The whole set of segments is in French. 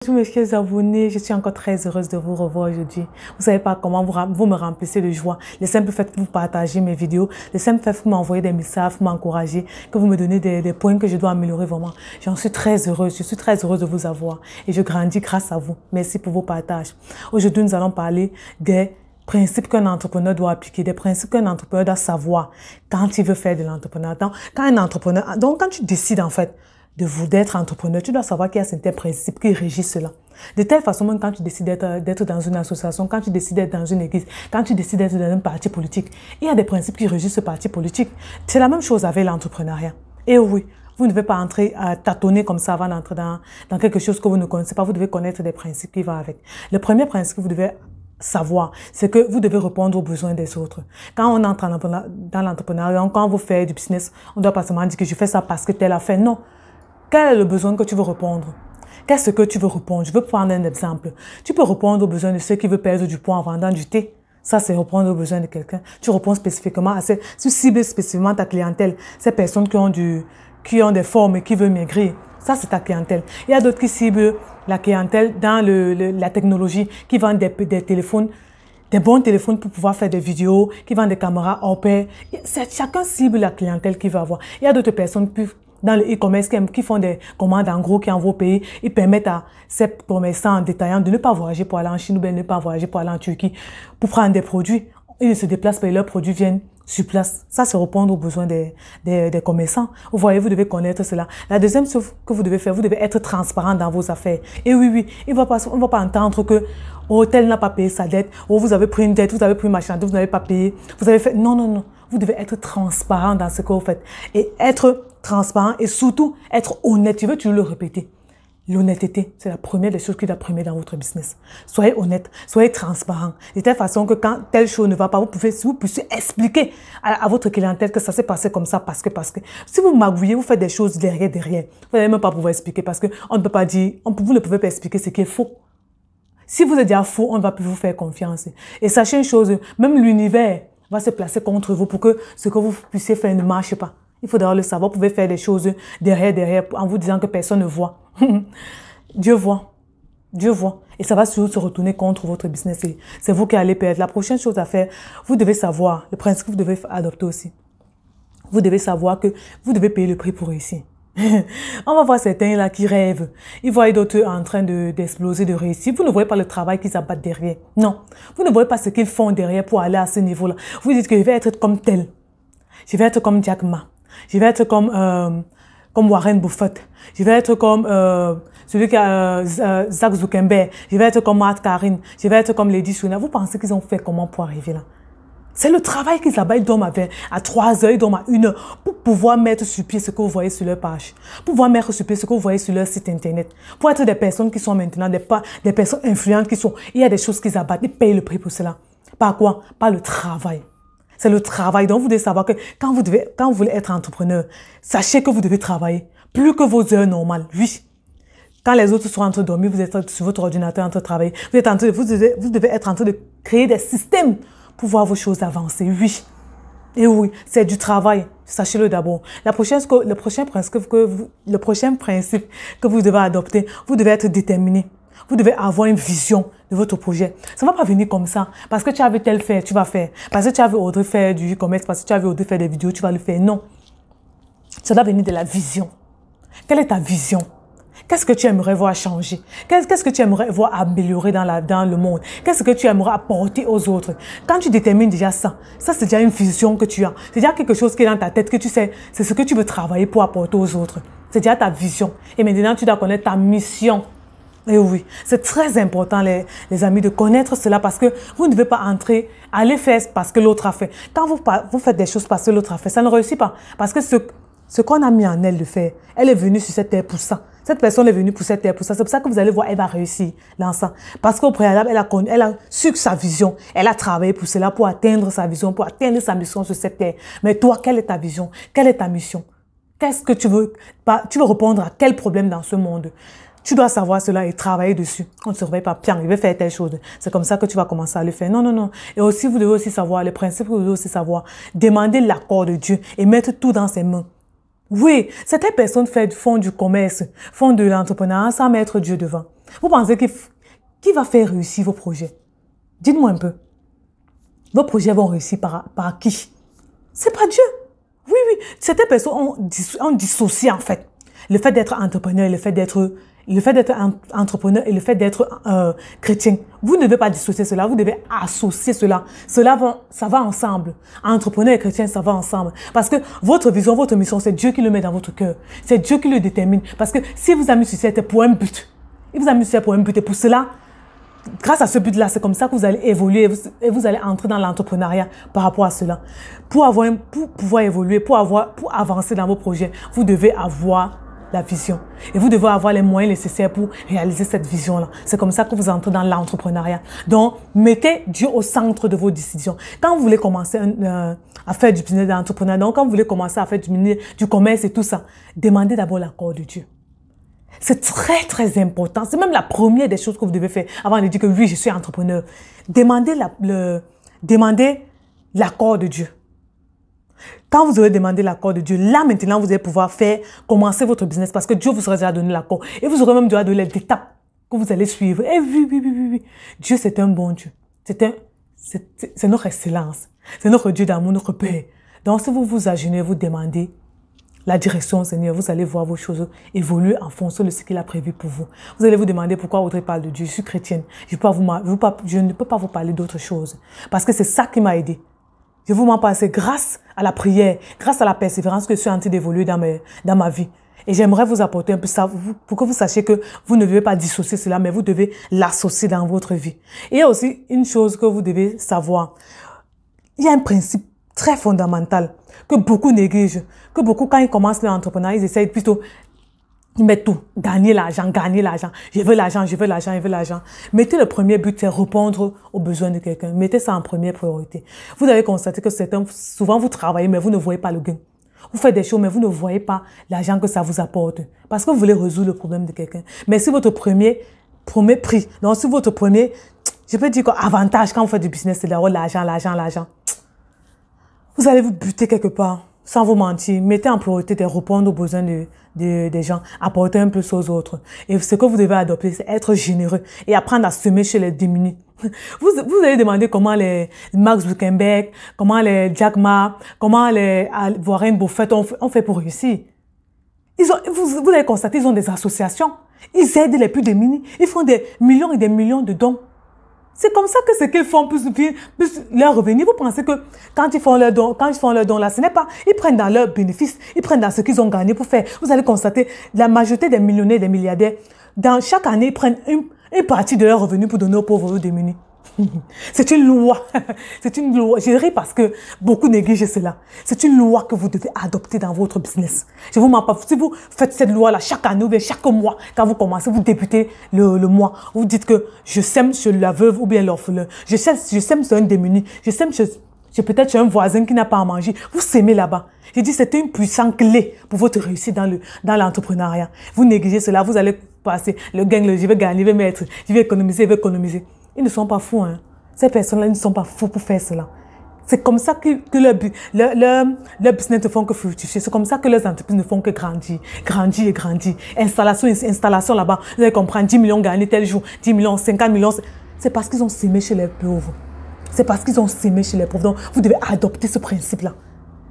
Bonjour mes chers abonnés, je suis encore très heureuse de vous revoir aujourd'hui. Vous savez pas comment vous me remplissez de joie. Le simple fait que vous partagez mes vidéos, le simple fait que vous m'envoyez des messages, vous m'encouragez, que vous me donnez des points que je dois améliorer vraiment. J'en suis très heureuse, je suis très heureuse de vous avoir et je grandis grâce à vous. Merci pour vos partages. Aujourd'hui, nous allons parler des principes qu'un entrepreneur doit appliquer, des principes qu'un entrepreneur doit savoir quand il veut faire de l'entrepreneuriat. Quand tu décides en fait d'être entrepreneur, tu dois savoir qu'il y a certains principes qui régissent cela. De telle façon, même quand tu décides d'être dans une association, quand tu décides d'être dans une église, quand tu décides d'être dans un parti politique, il y a des principes qui régissent ce parti politique. C'est la même chose avec l'entrepreneuriat. Et oui, vous ne devez pas entrer à tâtonner comme ça avant d'entrer dans quelque chose que vous ne connaissez pas. Vous devez connaître des principes qui vont avec. Le premier principe que vous devez savoir, c'est que vous devez répondre aux besoins des autres. Quand on entre dans l'entrepreneuriat, quand vous faites du business, on ne doit pas seulement dire que je fais ça parce que tel a fait. Non. Quel est le besoin que tu veux répondre? Qu'est-ce que tu veux répondre? Je veux prendre un exemple. Tu peux répondre aux besoins de ceux qui veulent perdre du poids en vendant du thé. Ça, c'est répondre aux besoins de quelqu'un. Tu réponds spécifiquement tu cibles spécifiquement ta clientèle. Ces personnes qui ont des formes et qui veulent maigrir. Ça, c'est ta clientèle. Il y a d'autres qui ciblent la clientèle dans la technologie, qui vendent des téléphones, des bons téléphones pour pouvoir faire des vidéos, qui vendent des caméras hors pair. Chacun cible la clientèle qu'il va avoir. Il y a d'autres personnes dans le e-commerce qui font des commandes en gros qui envoient au pays. Ils permettent à ces commerçants en détaillant de ne pas voyager pour aller en Chine ou bien ne pas voyager pour aller en Turquie pour prendre des produits. Ils ne se déplacent pas et leurs produits viennent sur place. Ça, c'est répondre aux besoins des commerçants. Vous voyez, vous devez connaître cela. La deuxième chose que vous devez faire, vous devez être transparent dans vos affaires. Et oui, on ne va pas entendre que tel n'a pas payé sa dette, vous avez pris une dette, vous avez pris une marchandise, vous n'avez pas payé, vous avez fait... Non. Vous devez être transparent dans ce que vous faites. Et être transparent et surtout être honnête. Je veux toujours le répéter. L'honnêteté, c'est la première des choses qui doit primer dans votre business. Soyez honnête, soyez transparent. De telle façon que quand telle chose ne va pas, vous puissiez expliquer à votre clientèle que ça s'est passé comme ça parce que si vous magouillez, vous faites des choses derrière. Vous n'allez même pas pouvoir expliquer parce que on ne peut pas dire, vous ne pouvez pas expliquer ce qui est faux. Si vous êtes déjà faux, on ne va plus vous faire confiance. Et sachez une chose, même l'univers va se placer contre vous pour que ce que vous puissiez faire ne marche pas. Il faut d'abord le savoir. Vous pouvez faire des choses derrière en vous disant que personne ne voit. Dieu voit. Dieu voit. Et ça va toujours se retourner contre votre business. C'est vous qui allez perdre. La prochaine chose à faire, vous devez savoir, le principe que vous devez adopter aussi. Vous devez savoir que vous devez payer le prix pour réussir. On va voir certains là qui rêvent. Ils voient d'autres en train d'exploser, de réussir. Vous ne voyez pas le travail qu'ils abattent derrière. Non. Vous ne voyez pas ce qu'ils font derrière pour aller à ce niveau-là. Vous dites que je vais être comme tel. Je vais être comme Jack Ma. Je vais être comme Warren Buffett. Je vais être comme celui qui a Zach Zuckerberg. Je vais être comme Matt Carin. Je vais être comme Lady Shuna. Vous pensez qu'ils ont fait comment pour arriver là? C'est le travail qu'ils abattent. Ils dorment à 3 heures, ils dorment à 1 heure pour pouvoir mettre sur pied ce que vous voyez sur leur page. Pour pouvoir mettre sur pied ce que vous voyez sur leur site internet. Pour être des personnes qui sont maintenant des personnes influentes il y a des choses qu'ils abattent. Ils payent le prix pour cela. Par quoi? Par le travail. C'est le travail. Donc, vous devez savoir que quand vous voulez être entrepreneur, sachez que vous devez travailler plus que vos heures normales. Oui. Quand les autres sont en train de dormir, vous êtes sur votre ordinateur en train de travailler. Vous devez être en train de créer des systèmes pour voir vos choses avancer. Oui. Et oui, c'est du travail. Sachez-le d'abord. Le prochain principe que vous devez adopter, vous devez être déterminé. Vous devez avoir une vision de votre projet. Ça ne va pas venir comme ça. Parce que tu as vu tel faire, tu vas faire. Parce que tu as vu Audrey faire du e-commerce, parce que tu as vu Audrey faire des vidéos, tu vas le faire. Non. Ça doit venir de la vision. Quelle est ta vision? Qu'est-ce que tu aimerais voir changer? Qu'est-ce que tu aimerais voir améliorer dans le monde? Qu'est-ce que tu aimerais apporter aux autres? Quand tu détermines déjà ça c'est déjà une vision que tu as. C'est déjà quelque chose qui est dans ta tête que tu sais, c'est ce que tu veux travailler pour apporter aux autres. C'est déjà ta vision. Et maintenant, tu dois connaître ta mission. Et oui, c'est très important, les amis, de connaître cela parce que vous ne devez pas aller faire parce que l'autre a fait. Quand vous faites des choses parce que l'autre a fait, ça ne réussit pas. Parce que ce qu'on a mis en elle de faire, elle est venue sur cette terre pour ça. Cette personne est venue pour cette terre pour ça. C'est pour ça que vous allez voir, elle va réussir dans ça. Parce qu'au préalable, elle a su sa vision. Elle a travaillé pour cela, pour atteindre sa vision, pour atteindre sa mission sur cette terre. Mais toi, quelle est ta vision? Quelle est ta mission? Qu'est-ce que tu veux? Tu veux répondre à quel problème dans ce monde? Tu dois savoir cela et travailler dessus. On ne se réveille pas, tiens, je vais faire telle chose. C'est comme ça que tu vas commencer à le faire. Non. Et aussi, vous devez aussi savoir, les principes, vous devez aussi savoir, demander l'accord de Dieu et mettre tout dans ses mains. Oui, certaines personnes font du commerce, font de l'entrepreneuriat sans mettre Dieu devant. Vous pensez qui va faire réussir vos projets? Dites-moi un peu. Vos projets vont réussir par qui? C'est pas Dieu. Oui, oui. Certaines personnes ont dissocié, en fait, le fait d'être entrepreneur, le fait d'être entrepreneur et le fait d'être chrétien. Vous ne devez pas dissocier cela, vous devez associer cela. Ça va ensemble. Entrepreneur et chrétien, ça va ensemble. Parce que votre vision, votre mission, c'est Dieu qui le met dans votre cœur. C'est Dieu qui le détermine. Parce que si vous avez mis sur c'était pour un but. Il vous a mis sur pour un but. Et pour cela, grâce à ce but-là, c'est comme ça que vous allez évoluer et vous allez entrer dans l'entrepreneuriat par rapport à cela. Pour pouvoir évoluer, pour avancer dans vos projets, vous devez avoir la vision. Et vous devez avoir les moyens nécessaires pour réaliser cette vision-là. C'est comme ça que vous entrez dans l'entrepreneuriat. Donc, mettez Dieu au centre de vos décisions. Quand vous voulez commencer à faire du business d'entrepreneur, donc quand vous voulez commencer à faire du commerce et tout ça, demandez d'abord l'accord de Dieu. C'est très, très important. C'est même la première des choses que vous devez faire avant de dire que oui, je suis entrepreneur. Demandez l'accord de Dieu. Quand vous aurez demandé l'accord de Dieu, là maintenant, vous allez pouvoir commencer votre business parce que Dieu vous aura déjà donné l'accord. Et vous aurez même déjà donné les étapes que vous allez suivre. Et oui. Dieu, c'est un bon Dieu. C'est notre excellence. C'est notre Dieu d'amour, notre Père. Donc, si vous vous agenouillez, vous demandez la direction au Seigneur, vous allez voir vos choses évoluer en fonction de ce qu'il a prévu pour vous. Vous allez vous demander pourquoi Audrey parle de Dieu. Je suis chrétienne. Je ne peux pas vous parler d'autre chose. Parce que c'est ça qui m'a aidé. Je vous m'en passe grâce à la prière, grâce à la persévérance que je suis en train d'évoluer dans ma vie. Et j'aimerais vous apporter un peu ça pour que vous sachiez que vous ne devez pas dissocier cela, mais vous devez l'associer dans votre vie. Et il y a aussi une chose que vous devez savoir. Il y a un principe très fondamental que beaucoup négligent, que beaucoup, quand ils commencent leur entrepreneuriat, ils essayent plutôt ils mettent tout. Gagner l'argent. Je veux l'argent. Mettez le premier but, c'est répondre aux besoins de quelqu'un. Mettez ça en première priorité. Vous avez constaté que souvent vous travaillez, mais vous ne voyez pas le gain. Vous faites des choses, mais vous ne voyez pas l'argent que ça vous apporte. Parce que vous voulez résoudre le problème de quelqu'un. Mais si votre premier prix, donc si votre premier, je peux dire qu'avantage quand vous faites du business, c'est d'avoir l'argent. Vous allez vous buter quelque part. Sans vous mentir, mettez en priorité de répondre aux besoins des gens, apporter un peu aux autres. Et ce que vous devez adopter, c'est être généreux et apprendre à semer chez les démunis. Vous allez demander comment les Mark Zuckerberg, comment les Jack Ma, comment les Warren Buffett ont fait pour réussir. Vous allez constater, ils ont des associations. Ils aident les plus démunis. Ils font des millions et des millions de dons. C'est comme ça que ce qu'ils font, plus leur revenu. Vous pensez que quand ils font leur don là, ce n'est pas, ils prennent dans leurs bénéfices, ils prennent dans ce qu'ils ont gagné pour faire. Vous allez constater, la majorité des millionnaires, des milliardaires, dans chaque année, ils prennent une partie de leur revenu pour donner aux pauvres, aux démunis. C'est une loi. C'est une loi. Je ris parce que beaucoup négligent cela. C'est une loi que vous devez adopter dans votre business. Je vous mens pas. Si vous faites cette loi-là chaque année ou bien chaque mois, quand vous commencez, vous débutez le mois, vous dites que je sème sur la veuve ou bien l'orphelin. Je sème sur un démuni. Je sème peut-être sur un voisin qui n'a pas à manger. Vous sémez là-bas. J'ai dit, c'est une puissante clé pour votre réussite dans l'entrepreneuriat. Vous négligez cela, vous allez passer le gain, je vais gagner, je vais mettre, je vais économiser. Ils ne sont pas fous, hein. Ces personnes-là ne sont pas fous pour faire cela. C'est comme ça que leur business ne font que fructifier. C'est comme ça que leurs entreprises ne font que grandir. Installation là-bas. Vous allez comprendre, 10 millions gagnés tel jour, 10 millions, 50 millions. C'est parce qu'ils ont sémé chez les pauvres. Donc, vous devez adopter ce principe-là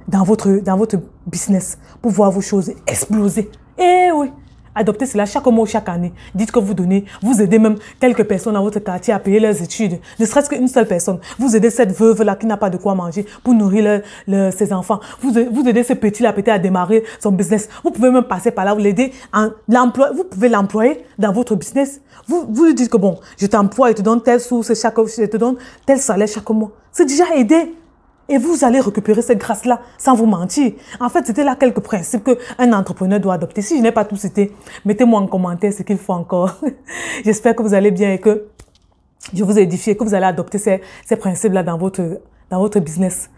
dans votre business pour voir vos choses exploser. Eh oui! Adoptez cela chaque mois ou chaque année. Dites que vous aidez même quelques personnes dans votre quartier à payer leurs études. Ne serait-ce qu'une seule personne. Vous aidez cette veuve-là qui n'a pas de quoi manger pour nourrir ses enfants. Vous aidez ce petit-là peut-être à démarrer son business. Vous pouvez même passer par là, vous l'aider. Vous pouvez l'employer dans votre business. Vous lui dites que bon, je t'emploie et te donne telle source je te donne tel salaire chaque mois. C'est déjà aidé. Et vous allez récupérer cette grâce-là sans vous mentir. En fait, c'était là quelques principes qu'un entrepreneur doit adopter. Si je n'ai pas tout cité, mettez-moi en commentaire ce qu'il faut encore. J'espère que vous allez bien et que je vous ai édifié, que vous allez adopter ces principes-là dans votre business.